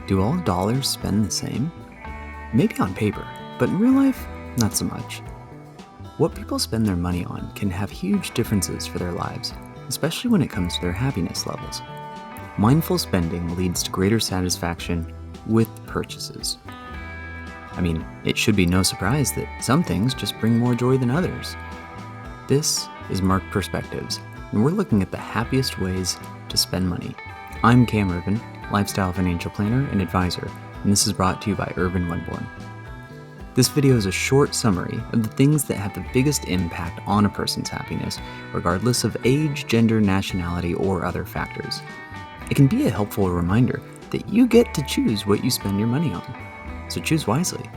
Do all dollars spend the same? Maybe on paper, but in real life, not so much. What people spend their money on can have huge differences for their lives, especially when it comes to their happiness levels. Mindful spending leads to greater satisfaction with purchases. It should be no surprise that some things just bring more joy than others. This is Mark Perspectives, and we're looking at the happiest ways to spend money. I'm Cam Irvin, lifestyle financial planner and advisor, and this is brought to you by Irvin Wenborn. This video is a short summary of the things that have the biggest impact on a person's happiness, regardless of age, gender, nationality, or other factors. It can be a helpful reminder that you get to choose what you spend your money on, so choose wisely.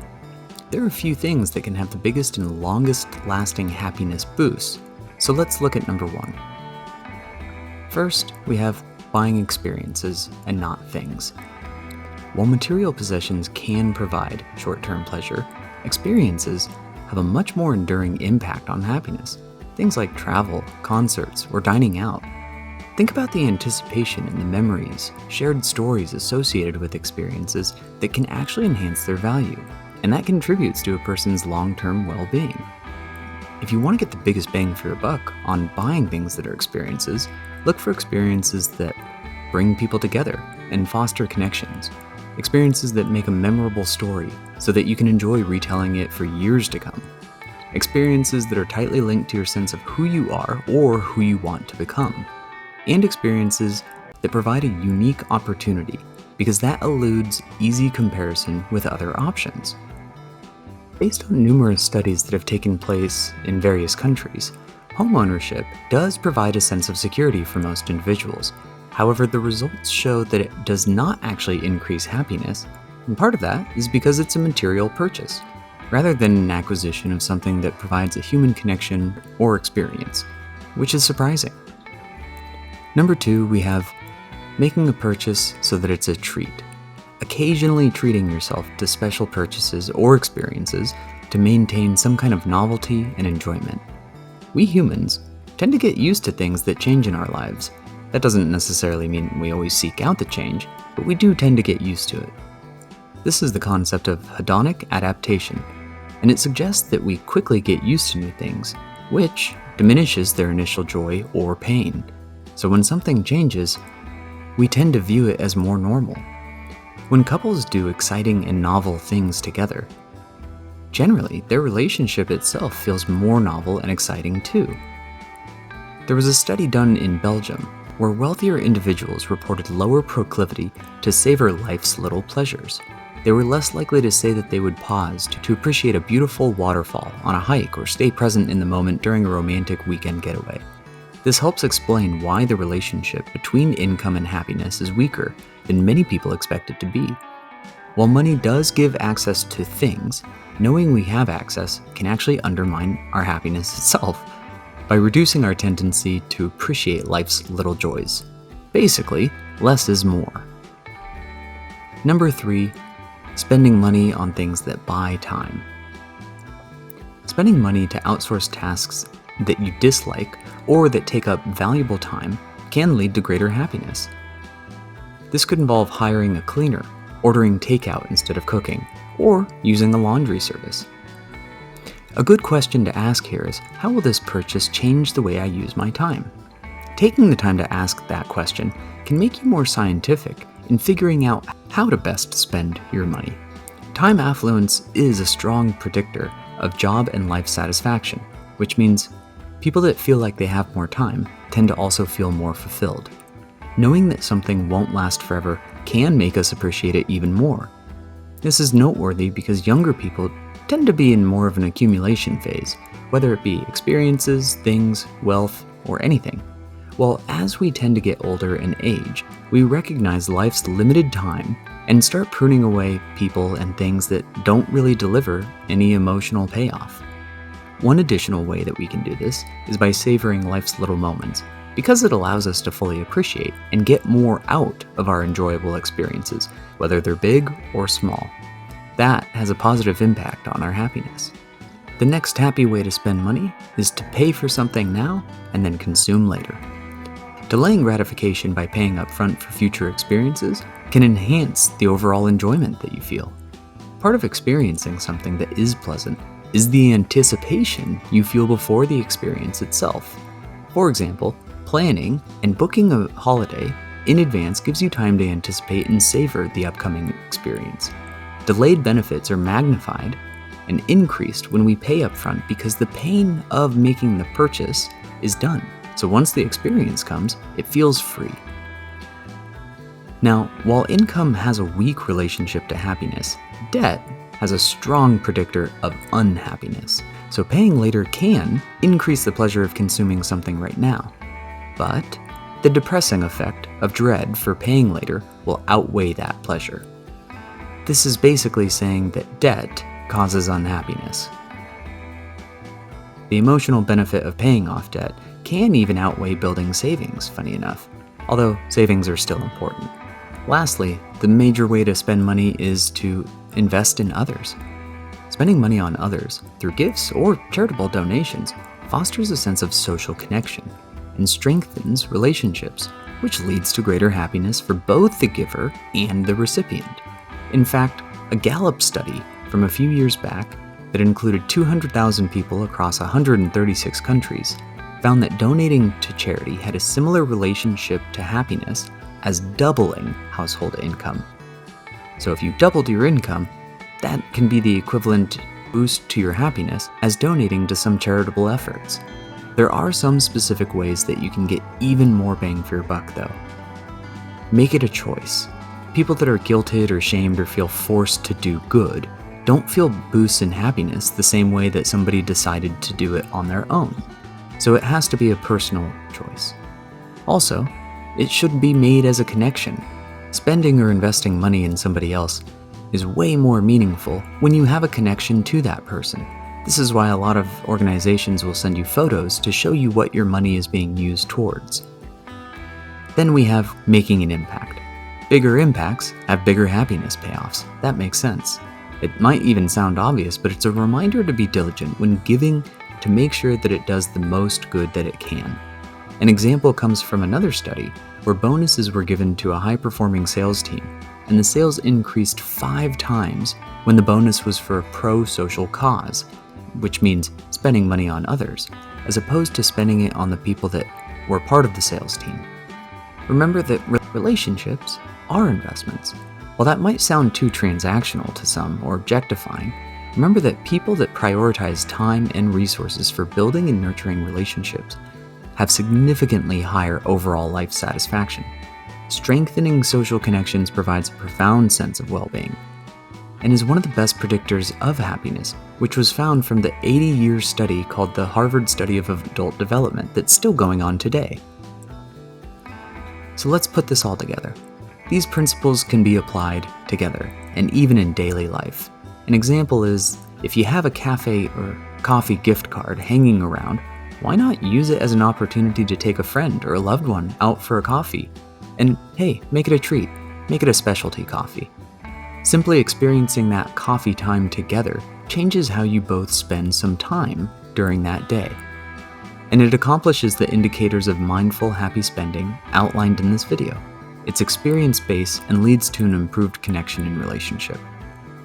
There are a few things that can have the biggest and longest lasting happiness boosts, so let's look at number 1. First, we have buying experiences and not things. While material possessions can provide short-term pleasure, experiences have a much more enduring impact on happiness. Things like travel, concerts, or dining out. Think about the anticipation and the memories, shared stories associated with experiences that can actually enhance their value, and that contributes to a person's long-term well-being. If you want to get the biggest bang for your buck on buying things that are experiences, look for experiences that bring people together and foster connections. Experiences that make a memorable story so that you can enjoy retelling it for years to come. Experiences that are tightly linked to your sense of who you are or who you want to become. And experiences that provide a unique opportunity because that eludes easy comparison with other options. Based on numerous studies that have taken place in various countries, homeownership does provide a sense of security for most individuals. However, the results show that it does not actually increase happiness, and part of that is because it's a material purchase, rather than an acquisition of something that provides a human connection or experience, which is surprising. Number 2, we have making a purchase so that it's a treat. Occasionally treating yourself to special purchases or experiences to maintain some kind of novelty and enjoyment. We humans tend to get used to things that change in our lives. That doesn't necessarily mean we always seek out the change, but we do tend to get used to it. This is the concept of hedonic adaptation, and it suggests that we quickly get used to new things, which diminishes their initial joy or pain. So when something changes, we tend to view it as more normal. When couples do exciting and novel things together, generally their relationship itself feels more novel and exciting too. There was a study done in Belgium where wealthier individuals reported lower proclivity to savor life's little pleasures. They were less likely to say that they would pause to appreciate a beautiful waterfall on a hike or stay present in the moment during a romantic weekend getaway. This helps explain why the relationship between income and happiness is weaker than many people expect it to be. While money does give access to things, knowing we have access can actually undermine our happiness itself by reducing our tendency to appreciate life's little joys. Basically, less is more. Number 3, spending money on things that buy time. Spending money to outsource tasks that you dislike or that take up valuable time can lead to greater happiness. This could involve hiring a cleaner, ordering takeout instead of cooking, or using a laundry service. A good question to ask here is, how will this purchase change the way I use my time? Taking the time to ask that question can make you more scientific in figuring out how to best spend your money. Time affluence is a strong predictor of job and life satisfaction, which means people that feel like they have more time tend to also feel more fulfilled. Knowing that something won't last forever can make us appreciate it even more. This is noteworthy because younger people tend to be in more of an accumulation phase, whether it be experiences, things, wealth, or anything. While as we tend to get older and age, we recognize life's limited time and start pruning away people and things that don't really deliver any emotional payoff. One additional way that we can do this is by savoring life's little moments, because it allows us to fully appreciate and get more out of our enjoyable experiences, whether they're big or small. That has a positive impact on our happiness. The next happy way to spend money is to pay for something now and then consume later. Delaying gratification by paying up front for future experiences can enhance the overall enjoyment that you feel. Part of experiencing something that is pleasant is the anticipation you feel before the experience itself. For example, planning and booking a holiday in advance gives you time to anticipate and savor the upcoming experience. Delayed benefits are magnified and increased when we pay upfront because the pain of making the purchase is done. So once the experience comes, it feels free. Now, while income has a weak relationship to happiness, debt has a strong predictor of unhappiness. So paying later can increase the pleasure of consuming something right now. But the depressing effect of dread for paying later will outweigh that pleasure. This is basically saying that debt causes unhappiness. The emotional benefit of paying off debt can even outweigh building savings, funny enough, although savings are still important. Lastly, the major way to spend money is to invest in others. Spending money on others through gifts or charitable donations fosters a sense of social connection and strengthens relationships, which leads to greater happiness for both the giver and the recipient. In fact, a Gallup study from a few years back that included 200,000 people across 136 countries found that donating to charity had a similar relationship to happiness as doubling household income. So if you doubled your income, that can be the equivalent boost to your happiness as donating to some charitable efforts. There are some specific ways that you can get even more bang for your buck though. Make it a choice. People that are guilted or shamed or feel forced to do good don't feel boosts in happiness the same way that somebody decided to do it on their own. So it has to be a personal choice. Also, it should be made as a connection. Spending or investing money in somebody else is way more meaningful when you have a connection to that person. This is why a lot of organizations will send you photos to show you what your money is being used towards. Then we have making an impact. Bigger impacts have bigger happiness payoffs. That makes sense. It might even sound obvious, but it's a reminder to be diligent when giving to make sure that it does the most good that it can. An example comes from another study where bonuses were given to a high-performing sales team, and the sales increased 5 times when the bonus was for a pro-social cause, which means spending money on others, as opposed to spending it on the people that were part of the sales team. Remember that relationships are investments. While that might sound too transactional to some or objectifying, remember that people that prioritize time and resources for building and nurturing relationships have significantly higher overall life satisfaction. Strengthening social connections provides a profound sense of well-being and is one of the best predictors of happiness, which was found from the 80-year study called the Harvard Study of Adult Development that's still going on today. So let's put this all together. These principles can be applied together and even in daily life. An example is if you have a cafe or coffee gift card hanging around, why not use it as an opportunity to take a friend or a loved one out for a coffee? And hey, make it a treat. Make it a specialty coffee. Simply experiencing that coffee time together changes how you both spend some time during that day. And it accomplishes the indicators of mindful, happy spending outlined in this video. It's experience-based and leads to an improved connection and relationship.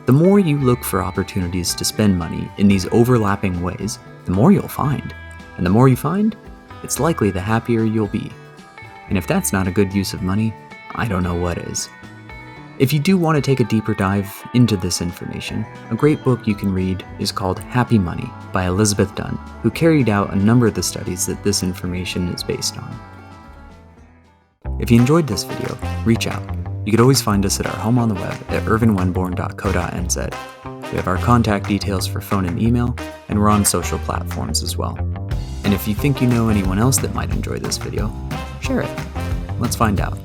The more you look for opportunities to spend money in these overlapping ways, the more you'll find. And the more you find, it's likely the happier you'll be. And if that's not a good use of money, I don't know what is. If you do want to take a deeper dive into this information, a great book you can read is called Happy Money by Elizabeth Dunn, who carried out a number of the studies that this information is based on. If you enjoyed this video, reach out. You could always find us at our home on the web at irvinwenborn.co.nz. We have our contact details for phone and email, and we're on social platforms as well. And if you think you know anyone else that might enjoy this video, share it. Let's find out.